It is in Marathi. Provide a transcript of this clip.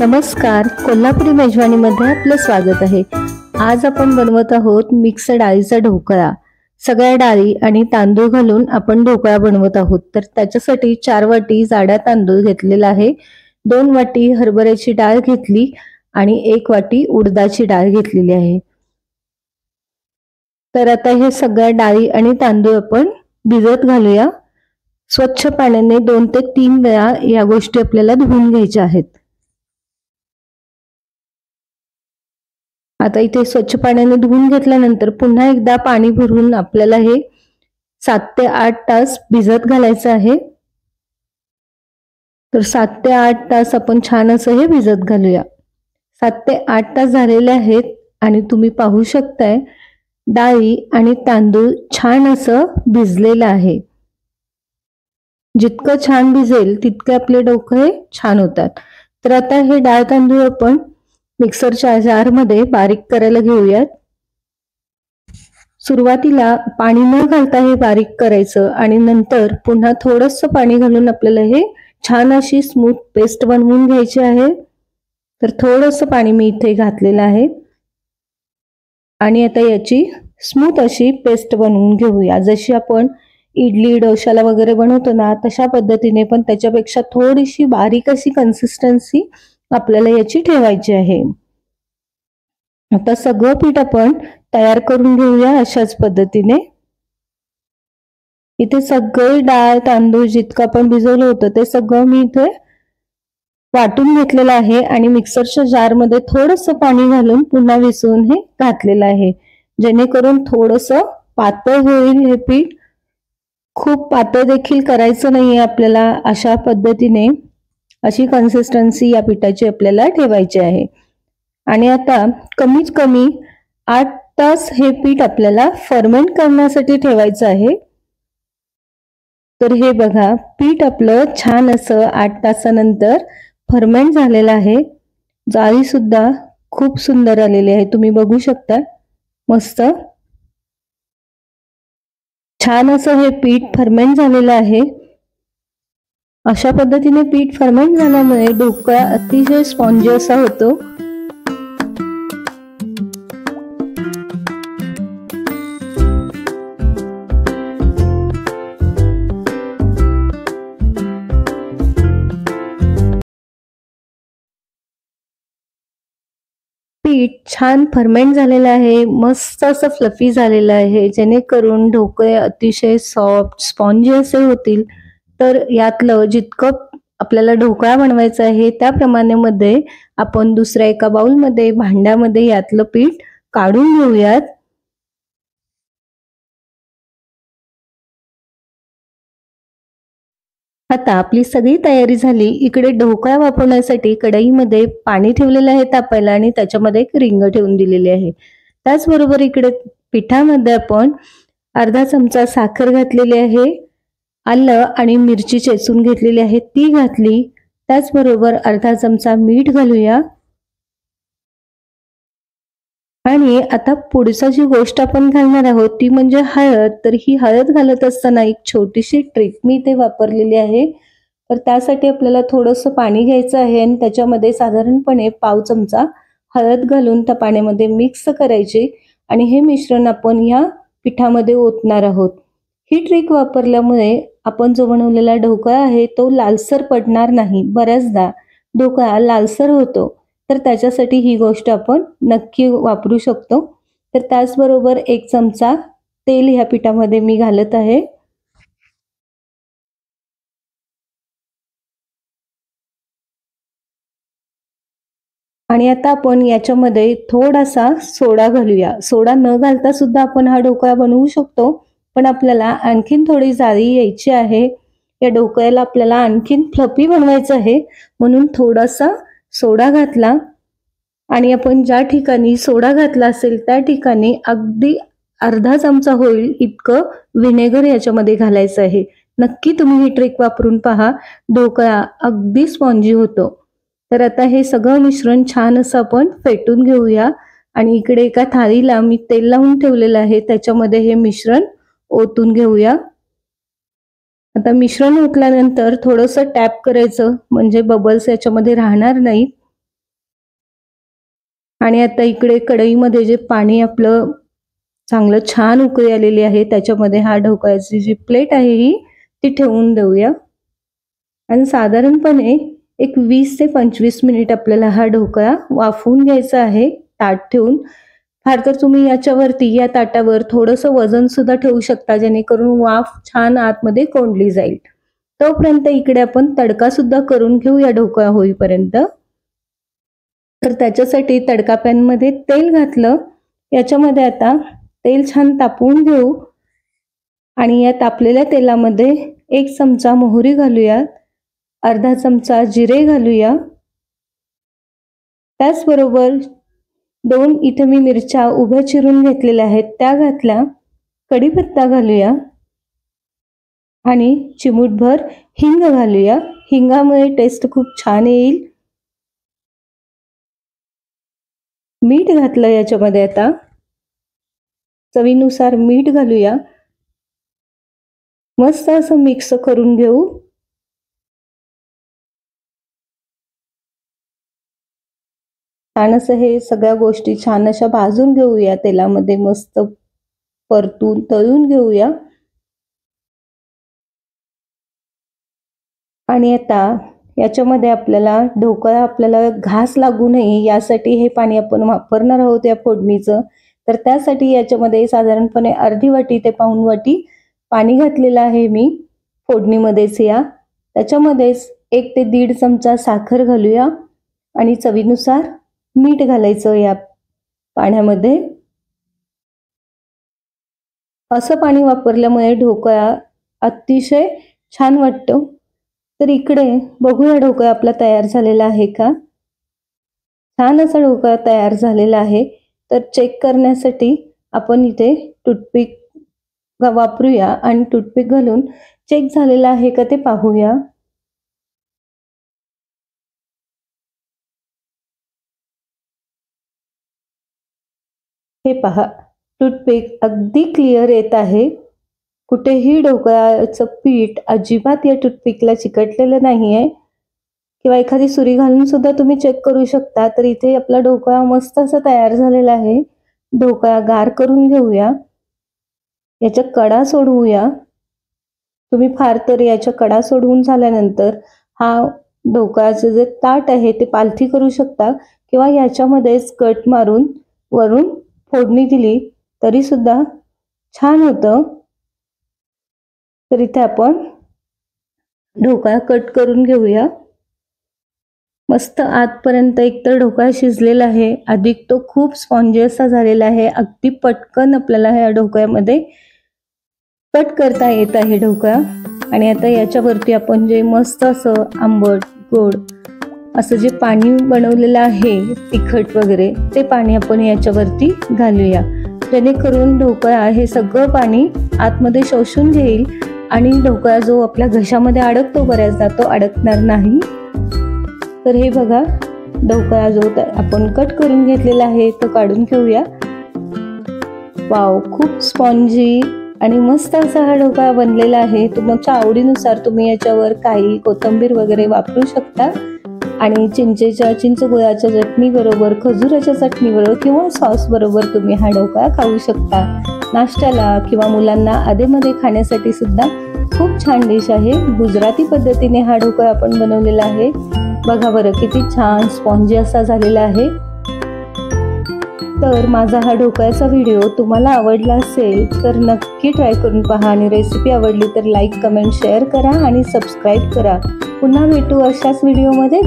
नमस्कार, कोल्हापुरी मेजवानीमध्ये आपलं स्वागत आहे। आज आपण बनवत आहोत मिक्स डाळीचा ढोकळा। सगळ्या डाळी आणि तांदूळ घालून आपण ढोकळा बनवत आहोत। तर त्याच्यासाठी 4 वाटी जाडा तांदूळ घेतलेला आहे, 2 वाटी हरभऱ्याची डाळ घेतली आणि 1 वाटी उडदाची डाळ घेतलेली आहे। तर आता हे सगळ्या डाळी आणि तांदूळ आपण भिजत घालूया। स्वच्छ पाण्याने 2 ते 3 वेळा या गोष्टी आपल्याला धुवून घ्यायच्या आहेत। आता इथे स्वच्छ पाण्याने धुवून घेतल्यानंतर पुन्हा एकदा पाणी भरून आपल्याला हे 7 ते 8 तास भिजत घालायचं आहे। तर 7 ते 8 तास आपण छान असं हे भिजत घालूया। 7 ते 8 तास झालेले आहेत आणि तुम्ही पाहू शकताय डाळी आणि तांदूळ छान असं भिजलेलं आहे। जितकं छान भिजेल तितके आपले ढोकळे छान होतात। तर आता हे डाळ तांदूळ आपण मिक्सरच्या जारमध्ये बारीक करायला घेऊयात। सुरुवातीला पाणी न घालता हे बारीक करायचं आणि नंतर पुन्हा थोडंसं पाणी घालून आपल्याला हे छान अशी स्मूथ पेस्ट बनवून घ्यायची आहे। तर थोडंसं पाणी मी इथे घातलेलं आहे आणि आता याची स्मूथ अशी पेस्ट बनवून घेऊया। जशी आपण इडली डोशाला वगैरे बनवतो ना तशा पद्धतीने, पण त्याच्यापेक्षा थोडीशी बारीक अशी कन्सिस्टन्सी आपल्याला याची ठेवायची आहे। आता सगळं पीठ आपण तयार करून घेऊया अशाच पद्धतीने। इथे सगळे डाळ तांदूळ जितकं आपण भिजवलं होतं ते सगळं मी इथे वाटून घेतलेलं आहे आणि मिक्सरच्या जारमध्ये थोडंसं पाणी घालून पुन्हा विसळून हे घातलेलं आहे, जेणेकरून थोडंसं पातळ होईल हे पीठ। खूप पातळ देखील करायचं नाहीये आपल्याला, अशा पद्धतीने अशी कन्सिस्टन्सी या पिठाची आपल्याला ठेवायची आहे। आणि आता कमीत कमी 8 तास हे पीठ आपल्याला फर्मेंट करण्यासाठी ठेवायचं आहे। तर हे बघा, पीठ आपलं छान असं 8 तासानंतर फर्मेंट झालेलं आहे। जाळी सुद्धा खूप सुंदर आलेली आहे, तुम्ही बघू शकता। मस्त छान असं हे पीठ फर्मेंट झालेलं आहे। अशा पद्धतीने पीठ फर्मेंट झाल्यामुळे ढोकळा अतिशय स्पॉन्जी असा होतो। पीठ छान फर्मेंट झालेलं आहे, मस्त असं फ्लफी झालेलं आहे, जेणेकरून ढोकळे अतिशय सॉफ्ट स्पॉन्जी असे होतील। तर यातलं जितकं आपल्याला ढोकळा बनवायचा आहे त्याप्रमाणे मध्ये आपण दुसऱ्या एका बाउलमध्ये भांड्यामध्ये यातलं पीठ काढून घेऊयात। आता आपली सगळी तयारी झाली। इकडे ढोकळा वापरण्यासाठी कढईमध्ये पाणी ठेवलेलं आहे तापायला आणि त्याच्यामध्ये एक रिंग ठेवून दिलेली आहे। त्याचबरोबर इकडे पिठामध्ये आपण अर्धा चमचा साखर घातलेली आहे, आलं आणि मिरची चेचून घेतलेली आहे ती घातली, त्याचबरोबर अर्धा चमचा मीठ घालूया। आणि आता पुढची जी गोष्ट आपण घालणार आहोत ती म्हणजे हळद। तर ही हळद घालत असताना एक छोटीशी ट्रिक मी इथे वापरलेली आहे। तर त्यासाठी आपल्याला थोडंसं पाणी घ्यायचं आहे आणि त्याच्यामध्ये साधारणपणे पाव चमचा हळद घालून त्या पाण्यामध्ये मिक्स करायचे आणि हे मिश्रण आपण या पिठामध्ये ओतणार आहोत। ही ट्रिक वापरल्यामुळे आपण जो बनवलेला ढोकळा आहे तो लालसर पडणार नाही। बऱ्याचदा ढोकळा लालसर होतो, तर त्याच्यासाठी ही गोष्ट आपण नक्की वापरू शकतो। तर त्याचबरोबर 1 चमचा तेल ह्या पिठामध्ये मी घालत आहे। आणि आता आपण याच्यामध्ये थोडासा सोडा घालूया। सोडा न घालता सुद्धा आपण हा ढोकळा बनवू शकतो, पण आपल्याला आणखीन थोडी जाळी यायची आहे। या ढोकळ्याला आपल्याला आणखीन फ्लफी बनवायचं आहे, म्हणून थोडासा सोडा घातला आणि आपण ज्या ठिकाणी सोडा घातला असेल त्या ठिकाणी अगदी अर्धा चमचा होईल इतकं व्हिनेगर याच्यामध्ये घालायचं आहे। नक्की तुम्ही ही ट्रिक वापरून पहा, ढोकळा अगदी स्पॉन्जी होतो। तर आता हे सगळं मिश्रण छान असं आपण फेटून घेऊया आणि इकडे एका थाळीला मी तेल लावून ठेवलेलं आहे, त्याच्यामध्ये हे मिश्रण ओतून घेऊया। आता मिश्रण ओतल्यानंतर थोडंसं टॅप करायचं, म्हणजे बबल्स याच्यामध्ये राहणार नाहीत। आणि आता इकडे कढईमध्ये जे पाणी आपलं चांगलं छान उकळी आलेली आहे त्याच्यामध्ये हा ढोकळ्याची जी प्लेट आहे ही ती ठेवून देऊया आणि साधारणपणे एक 20 ते 25 मिनिट आपल्याला हा ढोकळा वाफवून घ्यायचा आहे ताट ठेवून. फार तर तुम्ही याच्यावरती या ताटावर थोडंसं वजन सुद्धा ठेवू शकता जेणेकरून वाफ छान आतमध्ये कोंडली जाईल. तोपर्यंत इकडे आपण तडका सुद्धा करून घेऊ या ढोकळा होईपर्यंत. तर त्याच्यासाठी तडका पॅन मध्ये तेल घातलं. याच्यामध्ये आता तेल छान तापवून घेऊ आणि या तापलेल्या तेलामध्ये 1 चमचा मोहरी घालूया, अर्धा चमचा जिरे घालूया, त्याचबरोबर 2 इथे मी मिरच्या उभ्या चिरून घेतलेल्या आहेत त्या घातल्या, कढीपत्ता घालूया आणि चिमूटभर हिंग घालूया. हिंगामुळे टेस्ट खूप छान येईल. मीठ घातलं याच्यामध्ये, आता चवीनुसार मीठ घालूया. मस्त असं मिक्स करून घेऊ. छान असं हे सगळ्या गोष्टी छान अशा भाजून घेऊया तेलामध्ये, मस्त परतून तळून घेऊया. आणि आता याच्यामध्ये आपल्याला घास लागू नये यासाठी हे पाणी आपण वापरणार आहोत या फोडणीचं. तर त्यासाठी याच्यामध्ये साधारणपणे अर्धी वाटी ते पाऊण वाटी पाणी घातलेलं आहे मी फोडणीमध्येच. त्याच्यामध्येच 1 ते 1.5 चमचा साखर घालूया आणि चवीनुसार मीठ घालायचं या पाण्यामध्ये. असं पाणी वापरल्यामुळे ढोकळा अतिशय छान वाटतो. तर इकडे बघूया ढोकळा आपला तयार झालेला आहे का. छान असा ढोकळा तयार झालेला आहे. तर चेक करण्यासाठी आपण इथे टूथपिक वापरूया आणि टूथपिक घालून चेक झालेला आहे का ते पाहूया. हे पहा, टूथपिक अगदी क्लिअर येत आहे. कुठेही ढोकळ्याचं पीठ अजिबात या टूथपिकला चिकटलेलं नाहीये किंवा एखादी सुरी घालून सुद्धा तुम्ही चेक करू शकता. तर इथे आपला ढोकळा मस्त असा तयार झालेला आहे. ढोकळा गार करून घेऊया. याच्या कडा सोडवूया. तुम्ही फार तर याच्या कडा सोडवून झाल्यानंतर हा ढोकळ्याचं जे ताट आहे ते पालथी करू शकता किंवा याच्यामध्येच कट मारून वरून फोडणी दिली तरी सुद्धा छान होतं. तर इथे आपण ढोकळा कट करून घेऊया. मस्त आतपर्यंत एकतर ढोकळा शिजलेला आहे, अधिक तो खूप स्पॉन्जी असा झालेला आहे. अगदी पटकन आपल्याला ह्या ढोकळ्यामध्ये कट करता येत आहे ढोकळा. आणि आता याच्यावरती आपण जे मस्त असं आंबट गोड असं जे पाणी बनवलेलं आहे तिखट वगैरे ते पाणी आपण याच्यावरती घालूया जेणेकरून ढोकळा हे सगळं पाणी आतमध्ये शोषून घेईल आणि ढोकळा जो आपल्या घशामध्ये अडकतो बऱ्याचदा तो अडकणार नाही. तर हे बघा, ढोकळा जो आपण कट करून घेतलेला आहे तो काढून घेऊया. वाव, खूप स्पॉन्जी आणि मस्त असा हा ढोकळा बनलेला आहे. तुमच्या आवडीनुसार तुम्ही याच्यावर काही कोथिंबीर वगैरे वापरू शकता आणि चिंच गुळाच्या चटणी बरोबर, खजुराच्या चटणी बरोबर किंवा सॉस बरोबर तुम्ही हा ढोकळा खाऊ शकता. नाश्त्याला किंवा मुलांना आधेमध्ये खाण्यासाठी सुद्धा खूप छान डिश आहे. गुजराती पद्धतीने हा ढोकळा आपण बनवलेला आहे. बघा बरं किती छान स्पॉन्जी असा झालेला आहे. तर माझा हा ढोकळ्याचा व्हिडिओ तुम्हाला आवडला असेल तर नक्की ट्राय करून पहा आणि रेसिपी आवडली तर लाईक, कमेंट, शेअर करा आणि सबस्क्राईब करा. पुन्हा भेटू अशाच व्हिडिओमध्ये.